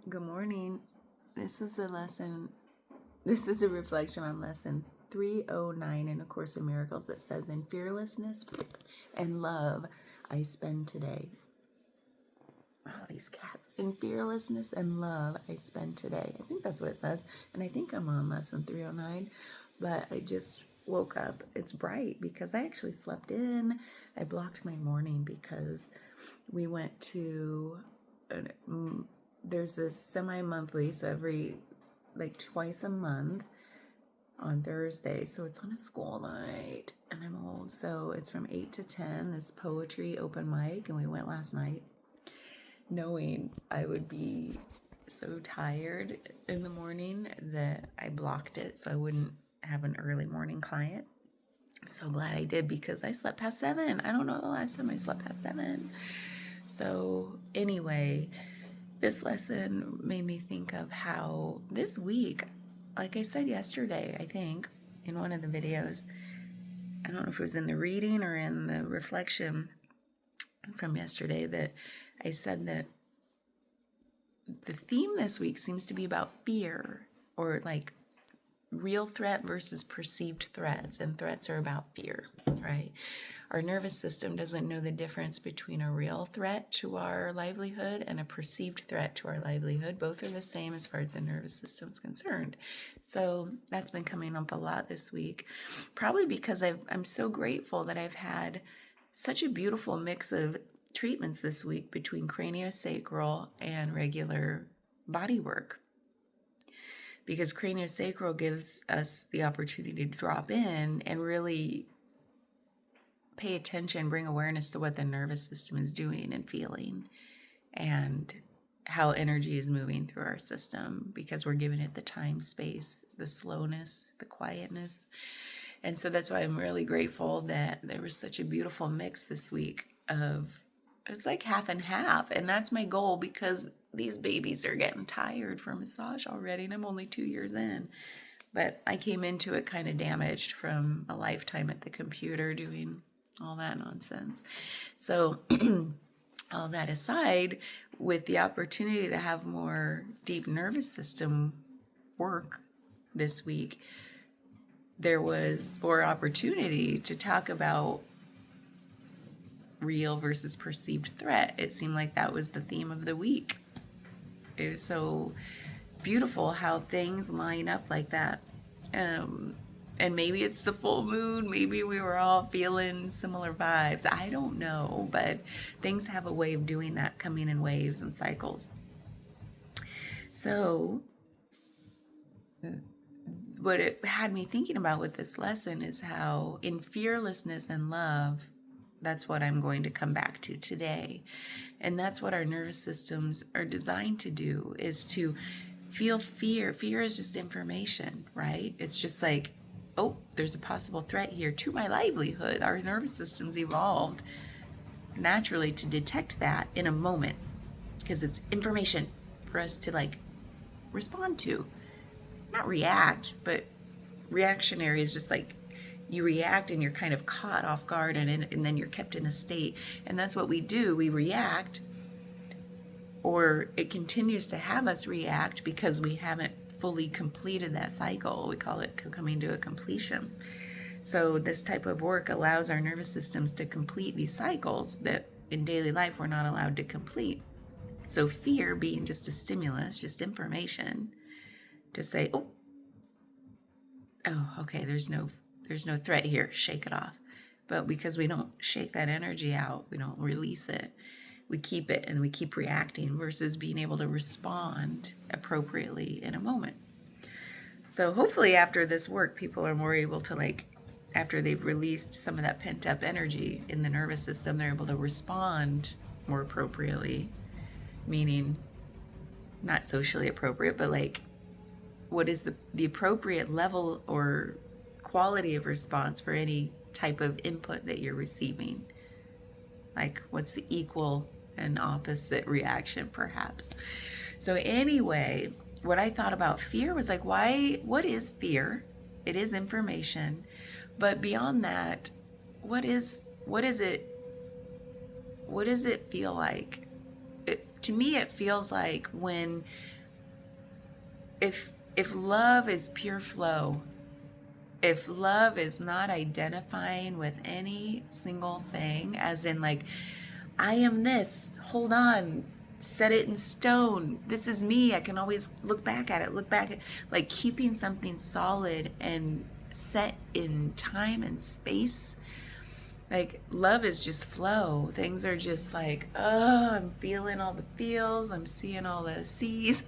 Good morning. This is a reflection on lesson 309 in A Course in Miracles that says, "In fearlessness and love I spend today." Oh, these cats. "In fearlessness and love I spend today." I think that's what it says. And I think I'm on lesson 309, but I just woke up. It's bright because I actually slept in. I blocked my morning because we went to there's this semi-monthly, so twice a month on Thursday. So it's on a school night, and I'm old. So it's from 8 to 10, this poetry open mic, and we went last night knowing I would be so tired in the morning that I blocked it so I wouldn't have an early morning client. I'm so glad I did because I slept past 7. I don't know the last time I slept past 7. So anyway, this lesson made me think of how this week, like I said yesterday, I think, in one of the videos, I don't know if it was in the reading or in the reflection from yesterday, that I said that the theme this week seems to be about fear, or like real threat versus perceived threats, and threats are about fear, right? Our nervous system doesn't know the difference between a real threat to our livelihood and a perceived threat to our livelihood. Both are the same as far as the nervous system is concerned. So that's been coming up a lot this week, probably because I'm so grateful that I've had such a beautiful mix of treatments this week between craniosacral and regular body work. Because craniosacral gives us the opportunity to drop in and really pay attention, bring awareness to what the nervous system is doing and feeling, and how energy is moving through our system, because we're giving it the time, space, the slowness, the quietness. And so that's why I'm really grateful that there was such a beautiful mix this week of, it's like half and half. And that's my goal, because these babies are getting tired for massage already, and I'm only 2 years in. But I came into it kind of damaged from a lifetime at the computer doing all that nonsense. So all that aside, with the opportunity to have more deep nervous system work this week, there was more opportunity to talk about real versus perceived threat. It seemed like that was the theme of the week. It was so beautiful how things line up like that. And maybe it's the full moon. Maybe we were all feeling similar vibes. I don't know, but things have a way of doing that, coming in waves and cycles. So what it had me thinking about with this lesson is how in fearlessness and love, that's what I'm going to come back to today. And that's what our nervous systems are designed to do, is to feel fear. Fear is just information, right? It's just like, oh, there's a possible threat here to my livelihood. Our nervous systems evolved naturally to detect that in a moment, because it's information for us to like respond to. Not react, but reactionary is just like you react and you're kind of caught off guard, and then you're kept in a state. And that's what we do. We react, or it continues to have us react because we haven't fully completed that cycle. We call it coming to a completion. So this type of work allows our nervous systems to complete these cycles that in daily life we're not allowed to complete. So fear being just a stimulus, just information to say, oh, okay, there's no threat here, shake it off. But because we don't shake that energy out, we don't release it, we keep it and we keep reacting versus being able to respond appropriately in a moment. So hopefully after this work, people are more able to, after they've released some of that pent up energy in the nervous system, they're able to respond more appropriately, meaning not socially appropriate, but what is the appropriate level or quality of response for any type of input that you're receiving. Like, what's the equal and opposite reaction, perhaps? So anyway, what I thought about fear was what is fear? It is information. But beyond that, what is it? What does it feel like? To me, it feels like when if love is pure flow, if love is not identifying with any single thing, as in like, I am this, hold on, set it in stone, this is me, I can always look back at it, like keeping something solid and set in time and space. Like, love is just flow. Things are just like, oh, I'm feeling all the feels, I'm seeing all the sees.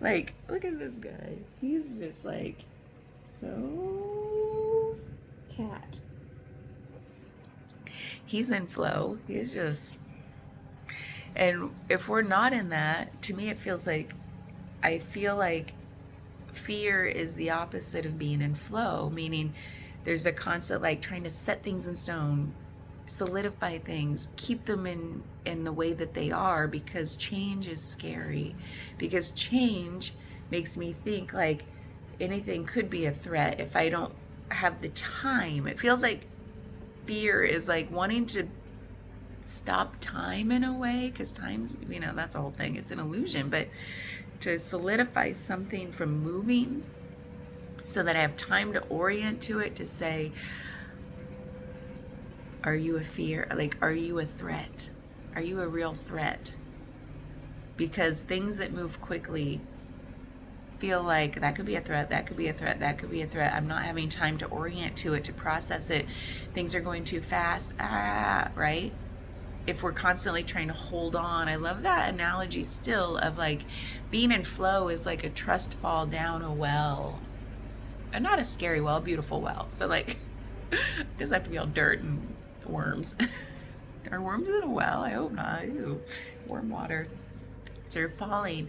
Like, look at this guy. He's just like, so cat. He's in flow. He's just, and if we're not in that, to me, it feels like, I feel like fear is the opposite of being in flow, meaning there's a constant like trying to set things in stone, solidify things, keep them in the way that they are, because change is scary. Because change makes me think like anything could be a threat if I don't have the time. It feels like fear is like wanting to stop time in a way, because time's, that's a whole thing, it's an illusion, but to solidify something from moving so that I have time to orient to it, to say, are you a fear? Like, are you a threat? Are you a real threat? Because things that move quickly feel like that could be a threat, that could be a threat, that could be a threat. I'm not having time to orient to it, to process it. Things are going too fast. Right? If we're constantly trying to hold on. I love that analogy still of like being in flow is like a trust fall down a well. And not a scary well, a beautiful well. So like, it doesn't have to be all dirt and worms. Are worms in a well? I hope not. Ew. Worm water. So you're falling.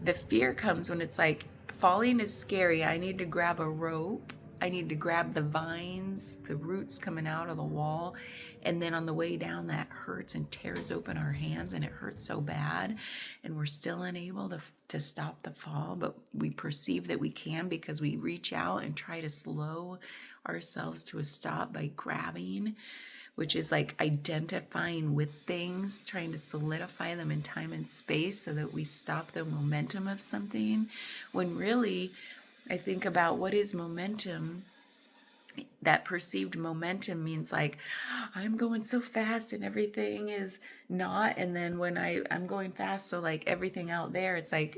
The fear comes when it's like, falling is scary. I need to grab a rope. I need to grab the vines, the roots coming out of the wall. And then on the way down, that hurts and tears open our hands, and it hurts so bad. And we're still unable to stop the fall, but we perceive that we can because we reach out and try to slow ourselves to a stop by grabbing, which is like identifying with things, trying to solidify them in time and space so that we stop the momentum of something. When really, I think about what is momentum. That perceived momentum means like, I'm going so fast and everything is not. And then when I'm going fast, so like everything out there, it's like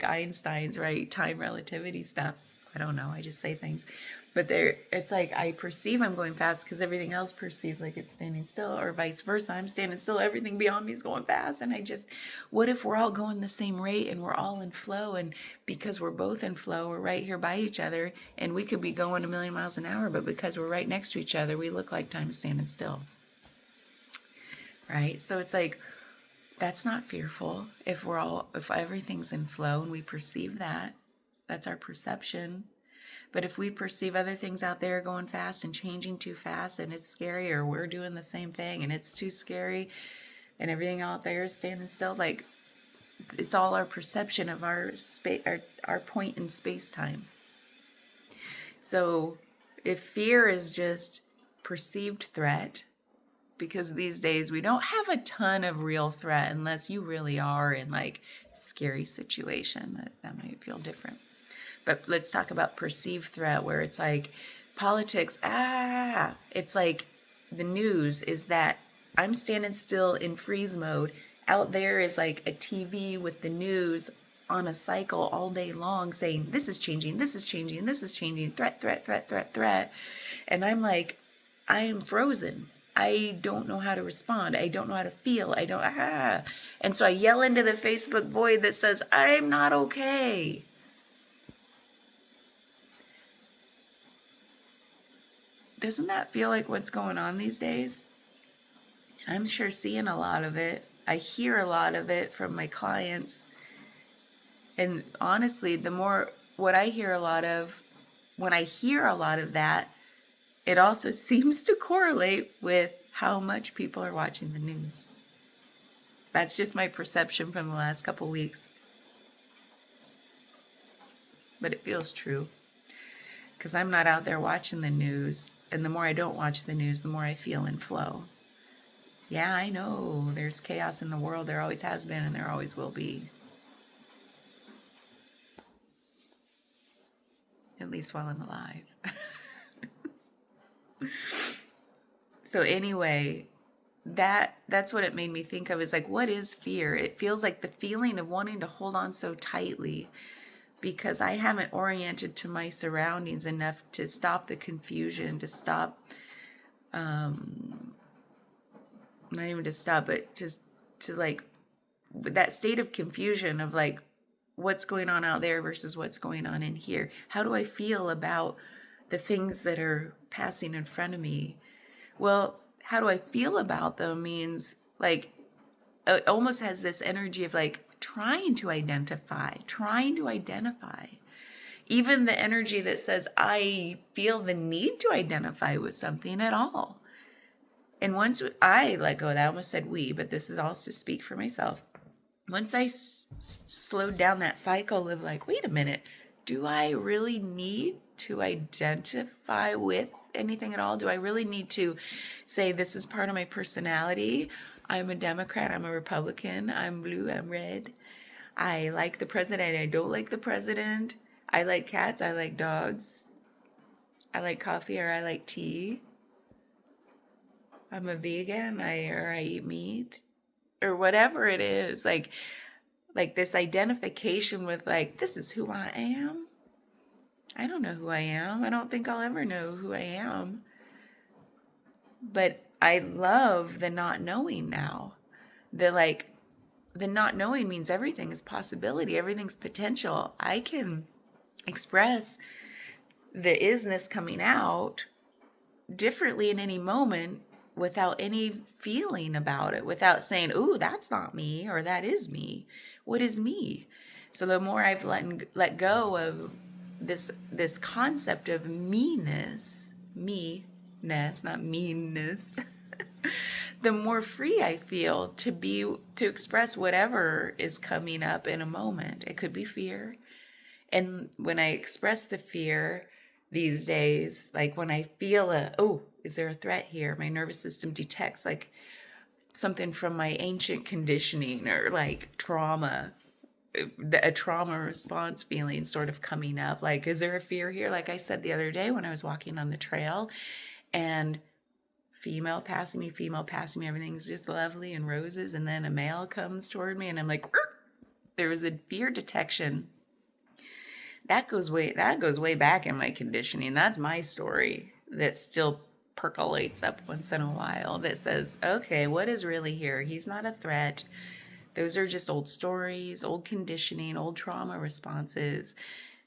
Einstein's, right? Time relativity stuff. I don't know. I just say things. But it's like I perceive I'm going fast because everything else perceives like it's standing still, or vice versa. I'm standing still, everything beyond me is going fast. And what if we're all going the same rate and we're all in flow? And because we're both in flow, we're right here by each other, and we could be going a million miles an hour, but because we're right next to each other, we look like time is standing still. Right? So it's like, that's not fearful if everything's in flow and we perceive that. That's our perception. But if we perceive other things out there going fast and changing too fast, and it's scary, or we're doing the same thing and it's too scary and everything out there is standing still, like, it's all our perception of our point in space-time. So if fear is just perceived threat, because these days we don't have a ton of real threat unless you really are in like scary situation, that might feel different. But let's talk about perceived threat, where it's like politics. It's like the news is that I'm standing still in freeze mode. Out there is like a TV with the news on a cycle all day long saying, this is changing, this is changing, this is changing, threat, threat, threat, threat, threat. And I'm like, I am frozen. I don't know how to respond. I don't know how to feel. And so I yell into the Facebook void that says, I'm not okay. Doesn't that feel like what's going on these days? I'm sure seeing a lot of it. I hear a lot of it from my clients. And honestly, the more what I hear a lot of, when I hear a lot of that, it also seems to correlate with how much people are watching the news. That's just my perception from the last couple weeks. But it feels true. Because I'm not out there watching the news. And the more I don't watch the news, the more I feel in flow. Yeah, I know there's chaos in the world. There always has been and there always will be. at least while I'm alive. So anyway, that's what it made me think of, is like, what is fear? It feels like the feeling of wanting to hold on so tightly because I haven't oriented to my surroundings enough to stop the confusion, to stop, not even to stop, but just to like that state of confusion of like, what's going on out there versus what's going on in here. How do I feel about the things that are passing in front of me? Well, how do I feel about them means like, it almost has this energy of like trying to identify. Even the energy that says I feel the need to identify with something at all. And once I let go of that, I almost said we, but this is also to speak for myself. Once I slowed down that cycle of like, wait a minute, do I really need to identify with anything at all? Do I really need to say this is part of my personality? I'm a Democrat, I'm a Republican, I'm blue, I'm red. I like the president, I don't like the president. I like cats, I like dogs. I like coffee or I like tea. I'm a vegan, or I eat meat. Or whatever it is, like this identification with like, this is who I am. I don't know who I am. I don't think I'll ever know who I am. But I love the not knowing now. The not knowing means everything is possibility. Everything's potential. I can express the isness coming out differently in any moment without any feeling about it, without saying, ooh, that's not me, or that is me. What is me? So the more I've let go of this concept of me-ness, not meanness, the more free I feel to express whatever is coming up in a moment. It could be fear. And when I express the fear these days, like when I feel is there a threat here? My nervous system detects like something from my ancient conditioning or like trauma, a trauma response feeling sort of coming up. Like, is there a fear here? Like I said the other day when I was walking on the trail and female passing me, everything's just lovely and roses. And then a male comes toward me and I'm like, there was a fear detection. That goes way back in my conditioning. That's my story that still percolates up once in a while that says, okay, what is really here? He's not a threat. Those are just old stories, old conditioning, old trauma responses.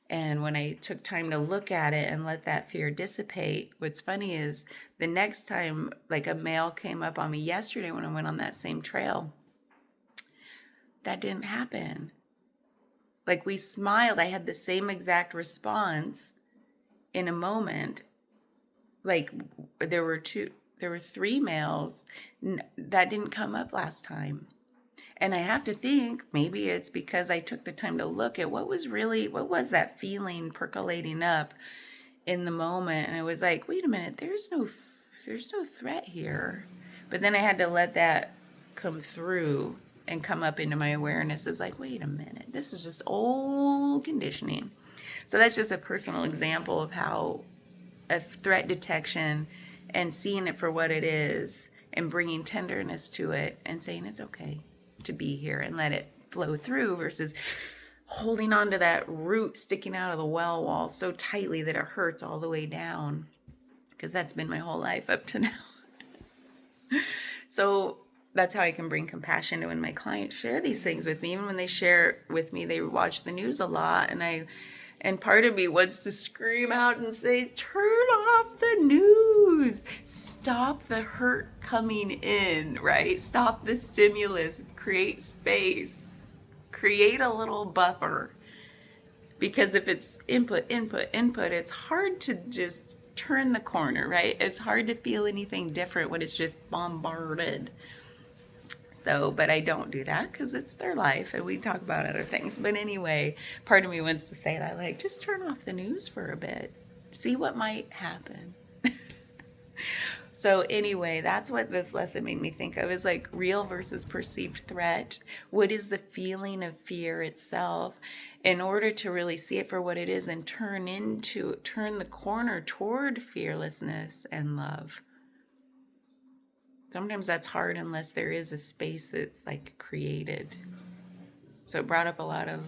And when I took time to look at it and let that fear dissipate, what's funny is the next time, like a male came up on me yesterday when I went on that same trail, that didn't happen. Like we smiled. I had the same exact response in a moment. Like there were 3 males that didn't come up last time. And I have to think maybe it's because I took the time to look at what was that feeling percolating up in the moment. And I was like, wait a minute, there's no threat here. But then I had to let that come through and come up into my awareness as like, wait a minute, this is just old conditioning. So that's just a personal example of how a threat detection and seeing it for what it is and bringing tenderness to it and saying it's okay to be here and let it flow through versus holding on to that root sticking out of the well wall so tightly that it hurts all the way down, because that's been my whole life up to now. So that's how I can bring compassion to when my clients share these things with me. Even when they share with me, they watch the news a lot, and part of me wants to scream out and say, turn off the news. Stop the hurt coming in, right? Stop the stimulus. Create space. Create a little buffer. Because if it's input, it's hard to just turn the corner, right? It's hard to feel anything different when it's just bombarded. So, but I don't do that because it's their life and we talk about other things. But anyway, part of me wants to say that, like, just turn off the news for a bit. See what might happen. So anyway, that's what this lesson made me think of, is like real versus perceived threat. What is the feeling of fear itself, in order to really see it for what it is and turn the corner toward fearlessness and love. Sometimes that's hard unless there is a space that's like created. So it brought up a lot of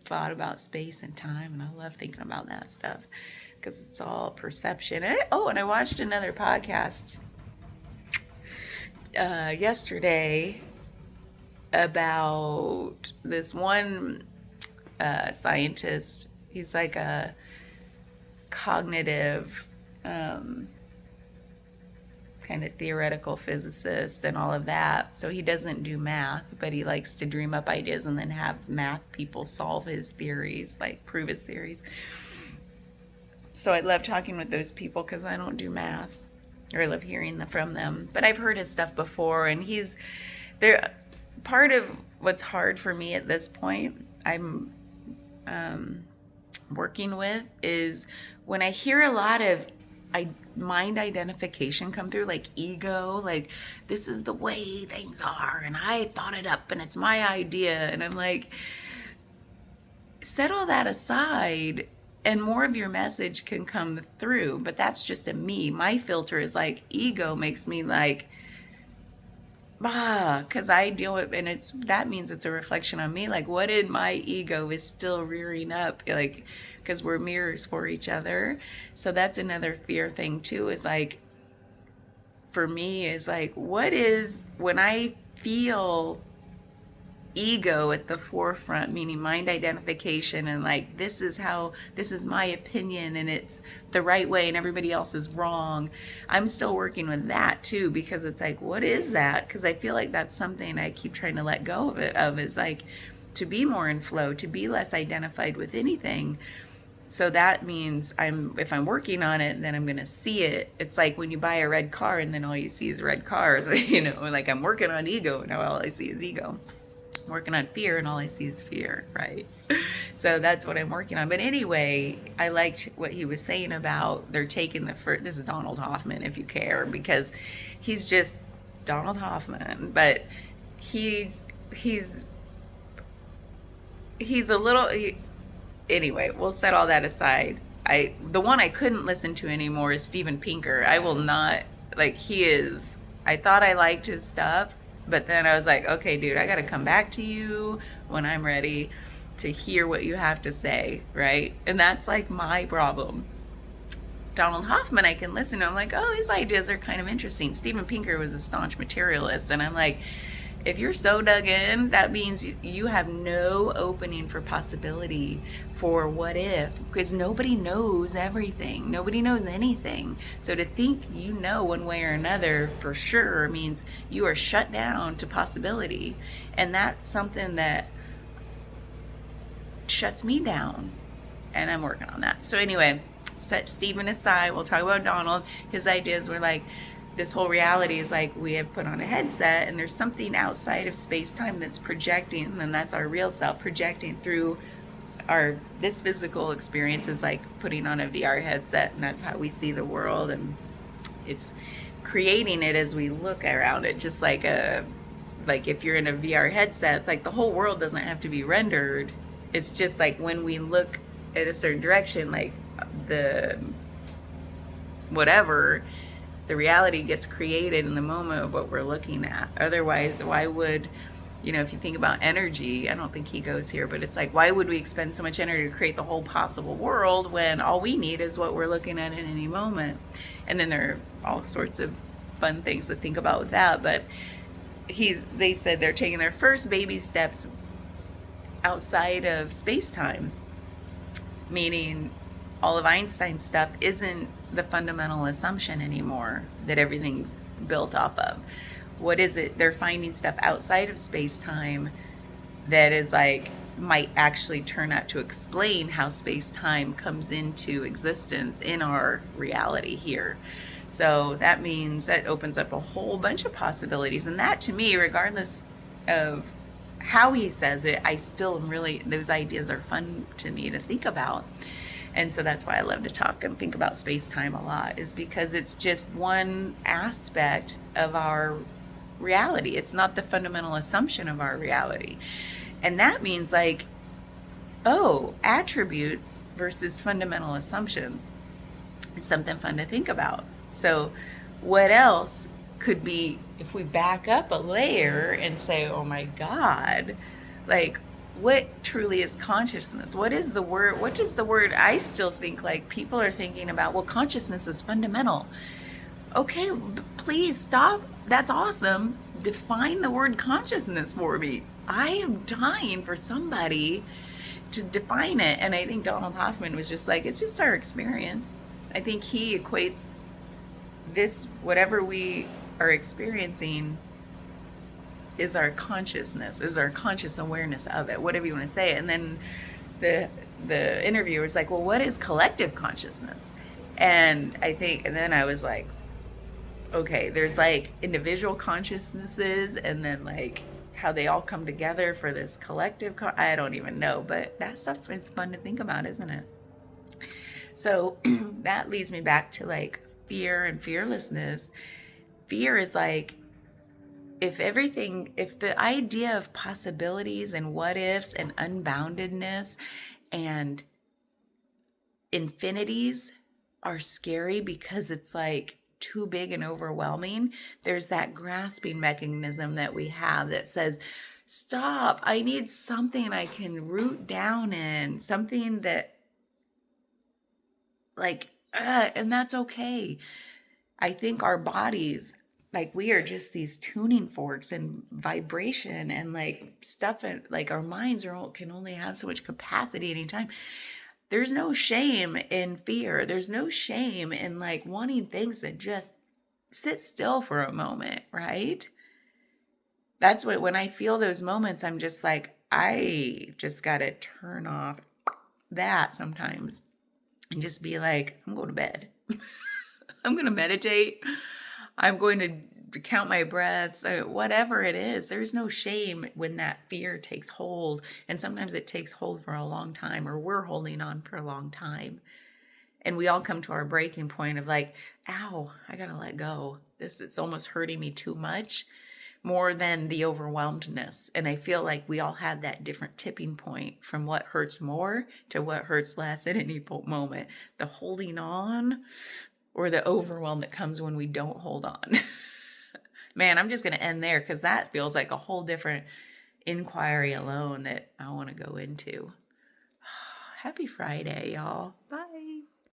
thought about space and time, and I love thinking about that stuff because it's all perception. And I watched another podcast yesterday about this one scientist. He's like a cognitive kind of theoretical physicist and all of that. So he doesn't do math, but he likes to dream up ideas and then have math people solve his theories, like prove his theories. So I love talking with those people because I don't do math, or I love hearing from them. But I've heard his stuff before, and he's there. Part of what's hard for me at this point, I'm working with, is when I hear a lot of mind identification come through, like ego, like this is the way things are, and I thought it up, and it's my idea, and I'm like, set all that aside. And more of your message can come through, but that's just me. My filter is like ego makes me like, because I deal with, and that means it's a reflection on me. Like, what in my ego is still rearing up? Like, because we're mirrors for each other. So that's another fear thing too. Is like, for me, is like, what is when I feel ego at the forefront, meaning mind identification, and like this is my opinion and it's the right way and everybody else is wrong. I'm still working with that too, because it's like, what is that? Because I feel like that's something I keep trying to let go of is like to be more in flow, to be less identified with anything. So that means if I'm working on it, then I'm going to see it. It's like when you buy a red car and then all you see is red cars, like I'm working on ego and now all I see is ego. Working on fear and all I see is fear, right? So that's what I'm working on. But anyway, I liked what he was saying about they're taking this is Donald Hoffman, if you care, because he's just Donald Hoffman, but he's a little, anyway, we'll set all that aside. The one I couldn't listen to anymore is Steven Pinker. I will not, I thought I liked his stuff, but then I was like, okay, dude, I got to come back to you when I'm ready to hear what you have to say, right? And that's like my problem. Donald Hoffman, I can listen to. I'm like, oh, his ideas are kind of interesting. Steven Pinker was a staunch materialist. And I'm like, if you're so dug in, that means you have no opening for possibility, for what if, because nobody knows everything. Nobody knows anything. So to think you know one way or another for sure means you are shut down to possibility. And that's something that shuts me down. And I'm working on that. So anyway, set Stephen aside. We'll talk about Donald. His ideas were like, this whole reality is like we have put on a headset and there's something outside of space-time that's projecting, and then that's our real self projecting through this physical experience is like putting on a VR headset, and that's how we see the world, and it's creating it as we look around it, just like if you're in a VR headset, it's like the whole world doesn't have to be rendered. It's just like when we look at a certain direction, like the reality gets created in the moment of what we're looking at. Otherwise, why would, if you think about energy, I don't think he goes here, but it's like, why would we expend so much energy to create the whole possible world when all we need is what we're looking at in any moment? And then there are all sorts of fun things to think about with that. But they said they're taking their first baby steps outside of space-time, meaning all of Einstein's stuff isn't the fundamental assumption anymore that everything's built off of. What is it? They're finding stuff outside of space-time that is like might actually turn out to explain how space-time comes into existence in our reality here. So that means that opens up a whole bunch of possibilities. And that, to me, regardless of how he says it, I still am really, those ideas are fun to me to think about. And so that's why I love to talk and think about space-time a lot, is because it's just one aspect of our reality. It's not the fundamental assumption of our reality. And that means like, oh, attributes versus fundamental assumptions is something fun to think about. So what else could be, if we back up a layer and say, oh my God, like, what truly is consciousness? What is the word? What is the word? I still think like people are thinking about, well, consciousness is fundamental. Okay, please stop. That's awesome. Define the word consciousness for me. I am dying for somebody to define it. And I think Donald Hoffman was just like, it's just our experience. I think he equates this, whatever we are experiencing, is our consciousness, is our conscious awareness of it, whatever you want to say. And then the interviewer was like, well, what is collective consciousness? And then I was like, okay, there's like individual consciousnesses, and then like how they all come together for this collective I don't even know, but that stuff is fun to think about, isn't it? So that leads me back to like fear and fearlessness. Fear is like, if the idea of possibilities and what ifs and unboundedness and infinities are scary because it's like too big and overwhelming, there's that grasping mechanism that we have that says, stop, I need something I can root down in, something that like, and that's okay. I think our bodies, like, we are just these tuning forks and vibration and like stuff, and like our minds can only have so much capacity anytime. There's no shame in fear. There's no shame in like wanting things that just sit still for a moment, right? That's what, when I feel those moments, I'm just like, I just got to turn off that sometimes and just be like, I'm going to bed. I'm going to meditate. I'm going to count my breaths, whatever it is. There's no shame when that fear takes hold. And sometimes it takes hold for a long time, or we're holding on for a long time. And we all come to our breaking point of like, ow, I got to let go. It's almost hurting me too much, more than the overwhelmedness. And I feel like we all have that different tipping point from what hurts more to what hurts less at any moment. The holding on or the overwhelm that comes when we don't hold on. Man, I'm just going to end there because that feels like a whole different inquiry alone that I want to go into. Happy Friday, y'all. Bye.